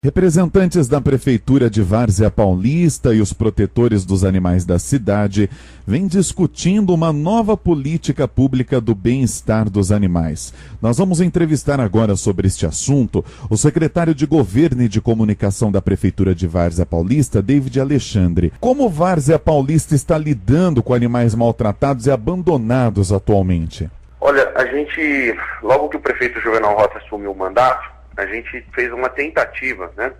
Representantes da Prefeitura de Várzea Paulista e os protetores dos animais da cidade vêm discutindo uma nova política pública do bem-estar dos animais. Nós vamos entrevistar agora sobre este assunto o secretário de Governo e de Comunicação da Prefeitura de Várzea Paulista, David Alexandre. Como Várzea Paulista está lidando com animais maltratados e abandonados atualmente? Olha, a gente, logo que o prefeito Juvenal Rota assumiu o mandato, a gente fez uma tentativa, né,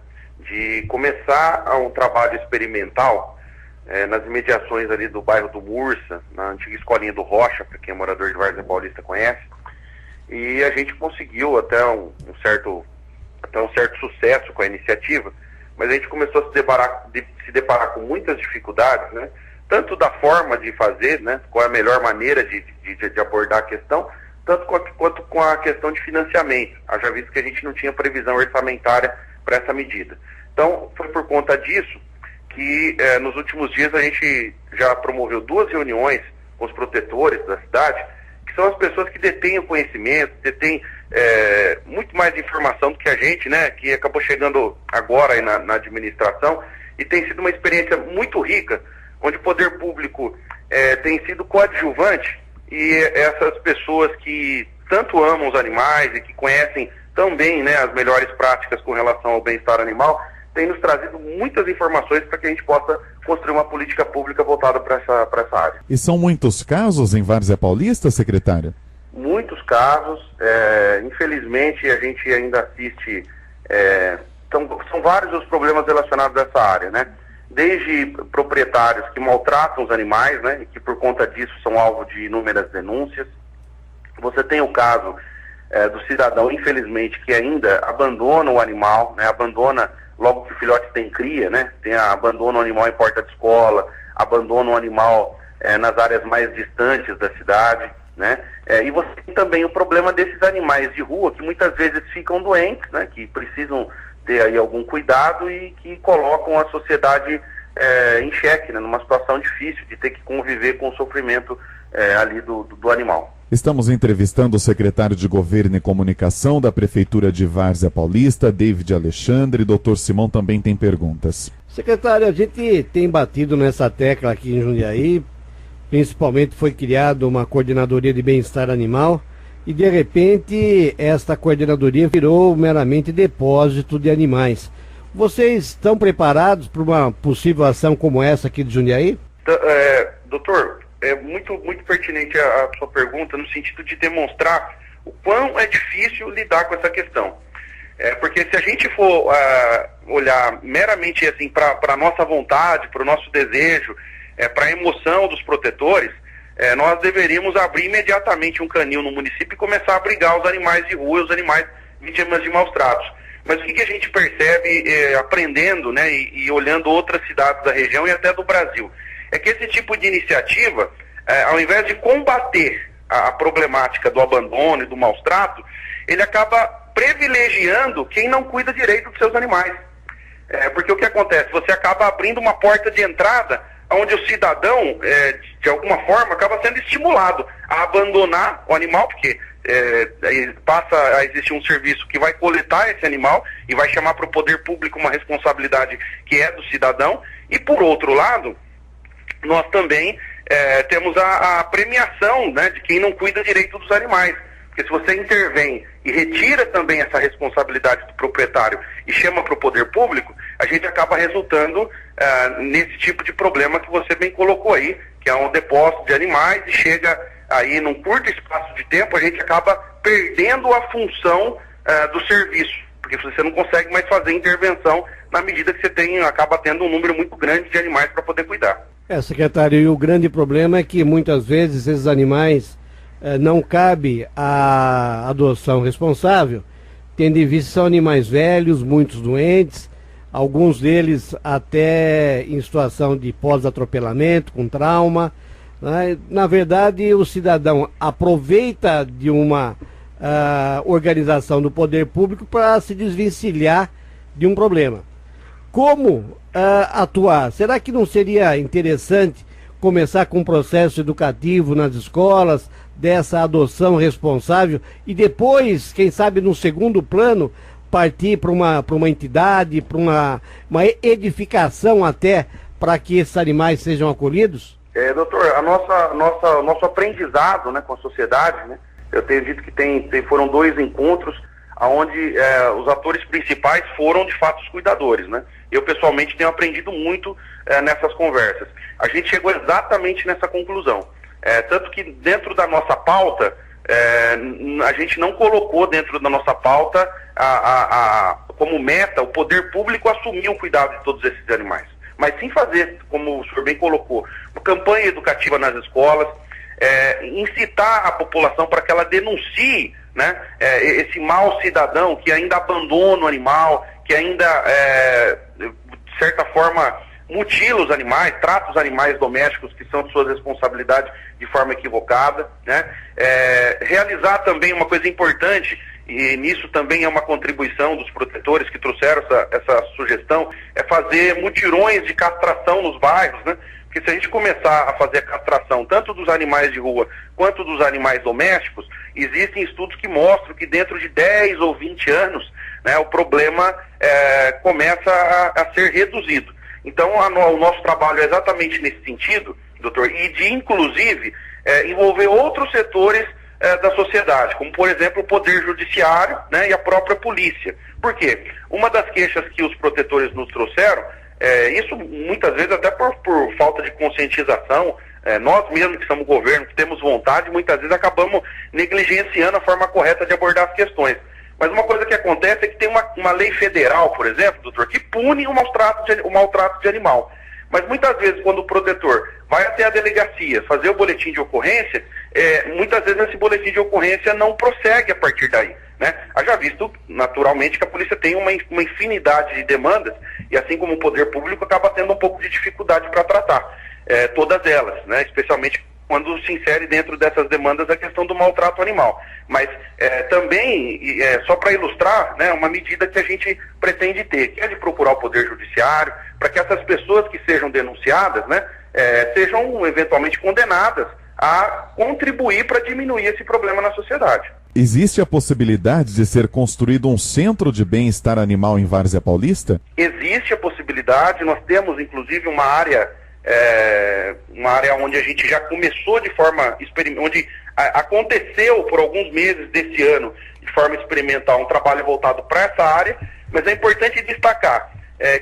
de começar um trabalho experimental nas imediações ali do bairro do Mursa, na antiga escolinha do Rocha, para quem é morador de Várzea Paulista conhece, e a gente conseguiu até um certo sucesso com a iniciativa, mas a gente começou a se deparar com muitas dificuldades, né, tanto da forma de fazer, né, qual é a melhor maneira de abordar a questão, tanto quanto com a questão de financiamento, haja visto que a gente não tinha previsão orçamentária para essa medida. Então, foi por conta disso que nos últimos dias a gente já promoveu 2 reuniões com os protetores da cidade, que são as pessoas que detêm o conhecimento, detêm muito mais informação do que a gente, né, que acabou chegando agora aí na administração, e tem sido uma experiência muito rica, onde o poder público tem sido coadjuvante. E essas pessoas que tanto amam os animais e que conhecem também, né, as melhores práticas com relação ao bem-estar animal, têm nos trazido muitas informações para que a gente possa construir uma política pública voltada para essa área. E são muitos casos em Várzea Paulista, secretário? Muitos casos, infelizmente a gente ainda assiste, são vários os problemas relacionados a essa área, né? Desde proprietários que maltratam os animais, né, e que por conta disso são alvo de inúmeras denúncias. Você tem o caso do cidadão, infelizmente, que ainda abandona o animal, né, abandona logo que o filhote tem cria, né, abandona o animal em porta de escola, abandona o animal nas áreas mais distantes da cidade, né, e você tem também o problema desses animais de rua que muitas vezes ficam doentes, né, que precisam ter aí algum cuidado e que colocam a sociedade em xeque, né, numa situação difícil de ter que conviver com o sofrimento ali do animal. Estamos entrevistando o secretário de Governo e Comunicação da Prefeitura de Várzea Paulista, David Alexandre. Dr. Simão também tem perguntas. Secretário, a gente tem batido nessa tecla aqui em Jundiaí, principalmente foi criada uma coordenadoria de bem-estar animal, e de repente esta coordenadoria virou meramente depósito de animais. Vocês estão preparados para uma possível ação como essa aqui de Jundiaí? Doutor, é muito pertinente a sua pergunta, no sentido de demonstrar o quão é difícil lidar com essa questão. Porque se a gente for olhar meramente assim, para a nossa vontade, para o nosso desejo, para a emoção dos protetores, nós deveríamos abrir imediatamente um canil no município e começar a abrigar os animais de rua, os animais vítimas de maus tratos. Mas o que a gente percebe aprendendo, né, e olhando outras cidades da região e até do Brasil, é que esse tipo de iniciativa, ao invés de combater a problemática do abandono e do maus trato, ele acaba privilegiando quem não cuida direito dos seus animais. Porque o que acontece? Você acaba abrindo uma porta de entrada onde o cidadão, de alguma forma, acaba sendo estimulado a abandonar o animal, porque passa a existir um serviço que vai coletar esse animal e vai chamar para o poder público uma responsabilidade que é do cidadão. E, por outro lado, nós também temos a premiação, né, de quem não cuida direito dos animais. Porque se você intervém e retira também essa responsabilidade do proprietário e chama para o poder público, a gente acaba resultando nesse tipo de problema que você bem colocou aí, que é um depósito de animais, e chega aí num curto espaço de tempo, a gente acaba perdendo a função do serviço, porque você não consegue mais fazer intervenção na medida que você acaba tendo um número muito grande de animais para poder cuidar. Secretário, e o grande problema é que muitas vezes esses animais não cabe a adoção responsável, tendo em vista que são animais velhos, muitos doentes, alguns deles até em situação de pós-atropelamento, com trauma, né? Na verdade, o cidadão aproveita de uma organização do poder público para se desvencilhar de um problema. Como atuar? Será que não seria interessante começar com um processo educativo nas escolas, dessa adoção responsável, e depois, quem sabe no segundo plano, partir para uma entidade, para uma edificação até, para que esses animais sejam acolhidos? Doutor, nosso aprendizado, né, com a sociedade, né, eu tenho dito que foram 2 encontros onde os atores principais foram de fato os cuidadores, né? Eu pessoalmente tenho aprendido muito nessas conversas. A gente chegou exatamente nessa conclusão. Tanto que dentro da nossa pauta, a gente não colocou dentro da nossa pauta como meta o poder público assumir o cuidado de todos esses animais. Mas sim fazer, como o senhor bem colocou, uma campanha educativa nas escolas, incitar a população para que ela denuncie, né, esse mau cidadão que ainda abandona o animal, que ainda, de certa forma, mutila os animais, trata os animais domésticos que são de suas responsabilidades de forma equivocada, né? Realizar também uma coisa importante, e nisso também é uma contribuição dos protetores que trouxeram essa sugestão, é fazer mutirões de castração nos bairros, né? Porque se a gente começar a fazer a castração tanto dos animais de rua quanto dos animais domésticos, existem estudos que mostram que dentro de 10 ou 20 anos, né, o problema começa a ser reduzido. Então, o nosso trabalho é exatamente nesse sentido, doutor, e de, inclusive, envolver outros setores da sociedade, como, por exemplo, o Poder Judiciário, né, e a própria polícia. Por quê? Uma das queixas que os protetores nos trouxeram, isso muitas vezes até por falta de conscientização, nós mesmos que somos governo, que temos vontade, muitas vezes acabamos negligenciando a forma correta de abordar as questões. Mas uma coisa que acontece é que tem uma lei federal, por exemplo, doutor, que pune o maltrato de animal. Mas muitas vezes, quando o protetor vai até a delegacia fazer o boletim de ocorrência, muitas vezes esse boletim de ocorrência não prossegue a partir daí, né? Haja visto, naturalmente, que a polícia tem uma infinidade de demandas, e assim como o poder público acaba tendo um pouco de dificuldade para tratar todas elas, né? Especialmente quando se insere dentro dessas demandas a questão do maltrato animal. Mas também, só para ilustrar, né, uma medida que a gente pretende ter, que é de procurar o Poder Judiciário, para que essas pessoas que sejam denunciadas, né, sejam eventualmente condenadas a contribuir para diminuir esse problema na sociedade. Existe a possibilidade de ser construído um centro de bem-estar animal em Várzea Paulista? Existe a possibilidade, nós temos inclusive uma área onde a gente já começou de forma experimental, onde aconteceu por alguns meses desse ano, de forma experimental, um trabalho voltado para essa área, mas é importante destacar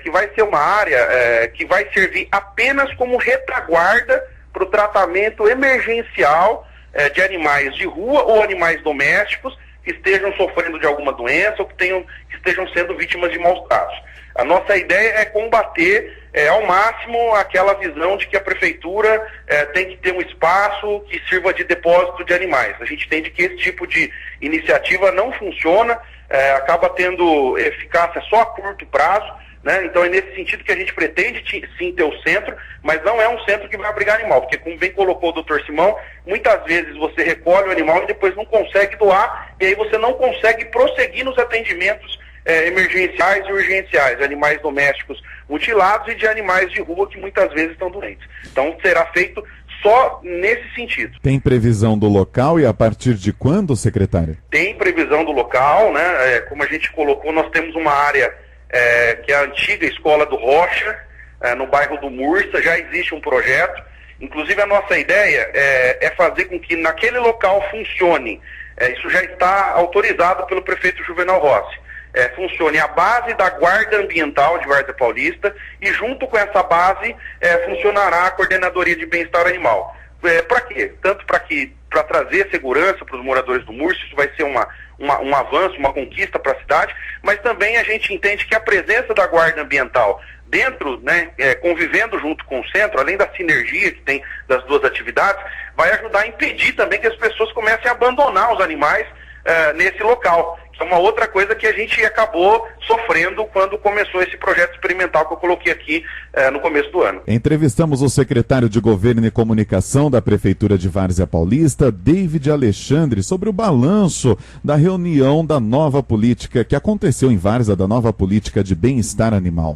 que vai ser uma área que vai servir apenas como retaguarda para o tratamento emergencial de animais de rua ou animais domésticos que estejam sofrendo de alguma doença ou que estejam sendo vítimas de maus tratos. A nossa ideia é combater ao máximo aquela visão de que a prefeitura tem que ter um espaço que sirva de depósito de animais. A gente entende que esse tipo de iniciativa não funciona, acaba tendo eficácia só a curto prazo, né? Então é nesse sentido que a gente pretende sim ter o centro, mas não é um centro que vai abrigar animal, porque como bem colocou o doutor Simão, muitas vezes você recolhe o animal e depois não consegue doar, e aí você não consegue prosseguir nos atendimentos emergenciais e urgenciais, de animais domésticos mutilados e de animais de rua que muitas vezes estão doentes. Então será feito só nesse sentido. Tem previsão do local e a partir de quando, secretário? Tem previsão do local, né? Como a gente colocou, nós temos uma área que é a antiga Escola do Rocha, no bairro do Mursa, já existe um projeto. Inclusive a nossa ideia é fazer com que naquele local funcione, isso já está autorizado pelo prefeito Juvenal Rossi, funcione a base da Guarda Ambiental de Várzea Paulista e junto com essa base funcionará a Coordenadoria de Bem-Estar Animal. Para quê? Tanto para trazer segurança para os moradores do Mursa, isso vai ser um avanço, uma conquista para a cidade, mas também a gente entende que a presença da Guarda Ambiental dentro, né, convivendo junto com o centro, além da sinergia que tem das duas atividades, vai ajudar a impedir também que as pessoas comecem a abandonar os animais nesse local, que é uma outra coisa que a gente acabou sofrendo quando começou esse projeto experimental que eu coloquei aqui no começo do ano. Entrevistamos o secretário de Governo e Comunicação da Prefeitura de Várzea Paulista, David Alexandre, sobre o balanço da reunião da nova política que aconteceu em Várzea, da nova política de bem-estar animal.